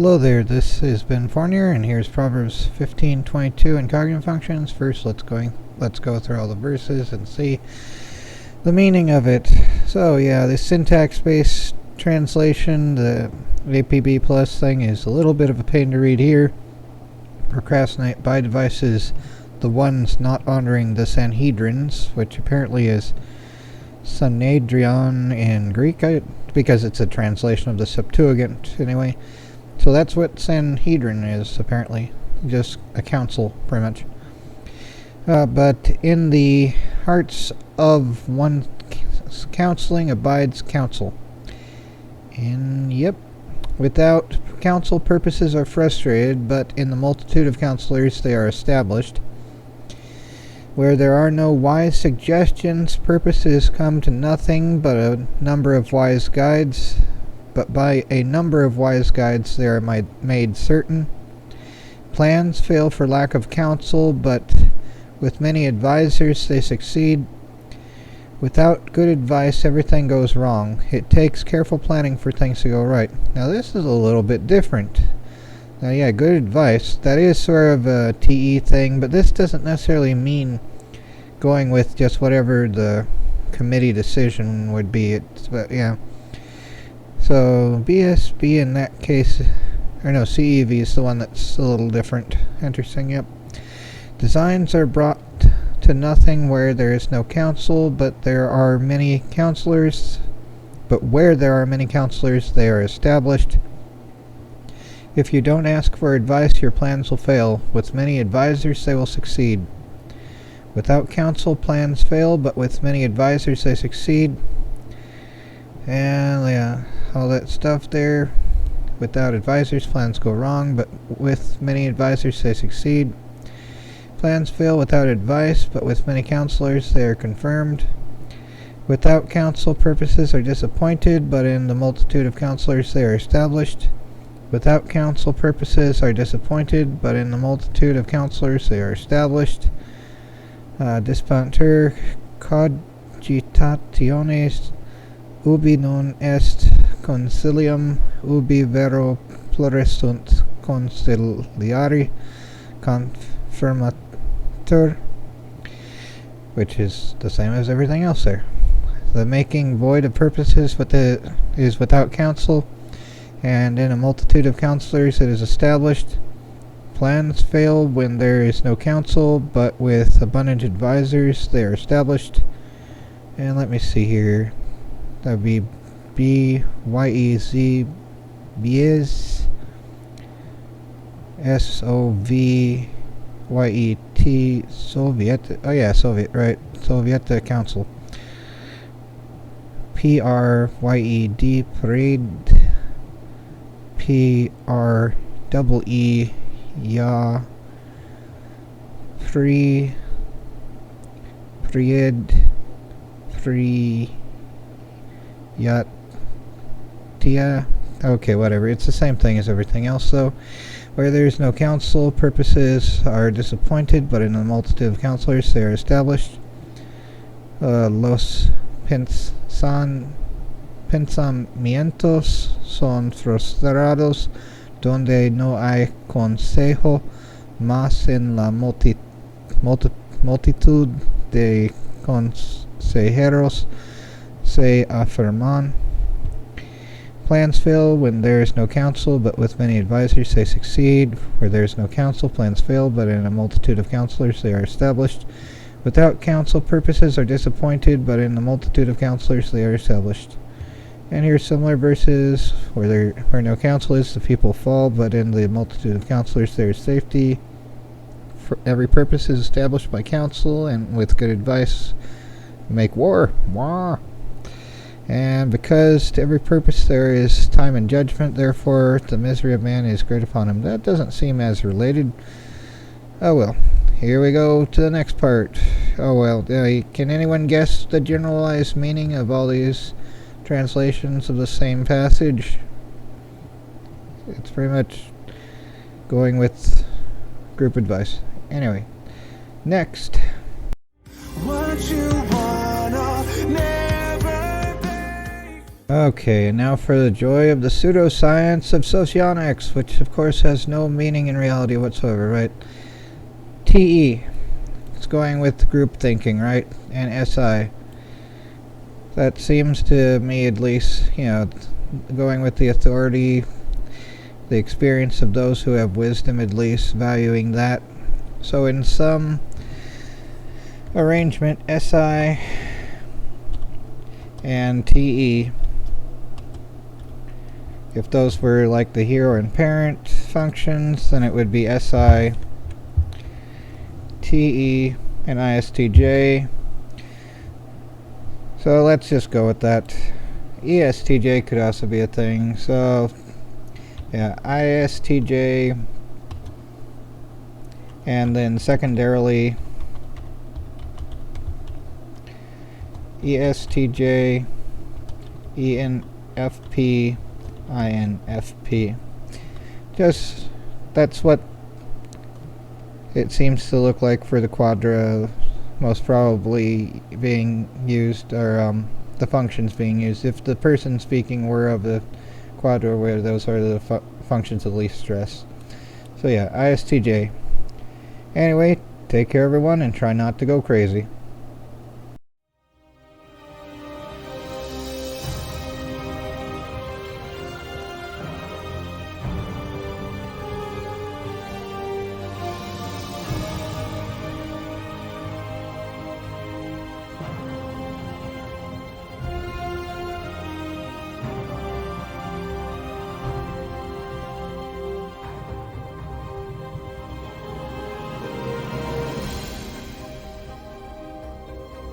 Hello there, this has been Fournier, and here's Proverbs 15:22 in cognitive functions. First, let's go through all the verses and see the meaning of it. So yeah, this syntax-based translation, the APB plus thing, is a little bit of a pain to read here. Procrastinate by devices, the ones not honoring the Sanhedrins, which apparently is Sanhedrion in Greek, because it's a translation of the Septuagint anyway. So that's what Sanhedrin is, apparently. Just a council, pretty much. But in the hearts of one counseling abides counsel. And yep, without counsel purposes are frustrated, but in the multitude of counselors they are established. Where there are no wise suggestions, purposes come to nothing but a number of wise guides. But by a number of wise guides they are made certain. Plans fail for lack of counsel, but with many advisers they succeed. Without good advice everything goes wrong. It takes careful planning for things to go right. Now this is a little bit different. Now yeah, good advice, that is sort of a TE thing, but this doesn't necessarily mean going with just whatever the committee decision would be. But yeah. So BSB in that case, or no, CEV is the one that's a little different. Interesting, yep. Designs are brought to nothing where there is no counsel, but there are many counselors. But where there are many counselors, they are established. If you don't ask for advice, your plans will fail. With many advisors, they will succeed. Without counsel, plans fail, but with many advisors, they succeed. And yeah, all that stuff there. Without advisors, plans go wrong, but with many advisors, they succeed. Plans fail without advice, but with many counselors, they are confirmed. Without counsel, purposes are disappointed, but in the multitude of counselors, they are established. Without counsel, purposes are disappointed, but in the multitude of counselors, they are established. Dispanter cogitationes ubi non est concilium, ubi vero pluristunt conciliari confirmatur, which is the same as everything else there. The making void of purposes is without counsel, and in a multitude of counselors it is established. Plans fail when there is no counsel, but with abundant advisors they are established. And let me see here. That would be B-Y-E-Z Biez S-O-V-Y-E-T Soviet. Oh yeah, Soviet, right. Soviet Council. P-R-Y-E-D Parade P-R-E-E Ya Pried Yatia. Okay, whatever. It's the same thing as everything else, though. Where there is no counsel, purposes are disappointed, but in a multitude of counselors they are established. Los pensamientos son frustrados donde no hay consejo, mas en la multitud de consejeros se afirman. Plans fail when there is no counsel, but with many advisors they succeed. Where there is no counsel, plans fail, but in a multitude of counselors they are established. Without counsel, purposes are disappointed, but in the multitude of counselors they are established. And here's similar verses. Where no counsel is, the people fall, but in the multitude of counselors there is safety. For every purpose is established by counsel, and with good advice make war. War. And because to every purpose there is time and judgment, therefore the misery of man is great upon him. That doesn't seem as related. Oh well. Here we go to the next part. Oh well. Can anyone guess the generalized meaning of all these translations of the same passage? It's pretty much going with group advice. Anyway, next. What you wanna never be. Okay, and now for the joy of the pseudoscience of socionics, which of course has no meaning in reality whatsoever, right? TE. It's going with group thinking, right? And SI. That seems to me, at least, going with the authority, the experience of those who have wisdom, at least, valuing that. So in some arrangement, SI and TE, if those were like the hero and parent functions, then it would be SI, TE, and ISTJ. So let's just go with that. ESTJ could also be a thing. So yeah, ISTJ, and then secondarily ESTJ, ENFP, INFP. Just, that's what it seems to look like for the quadra, most probably being used, or the functions being used. If the person speaking were of the quadra, where those are the functions of least stress. So yeah, ISTJ. Anyway, take care everyone and try not to go crazy.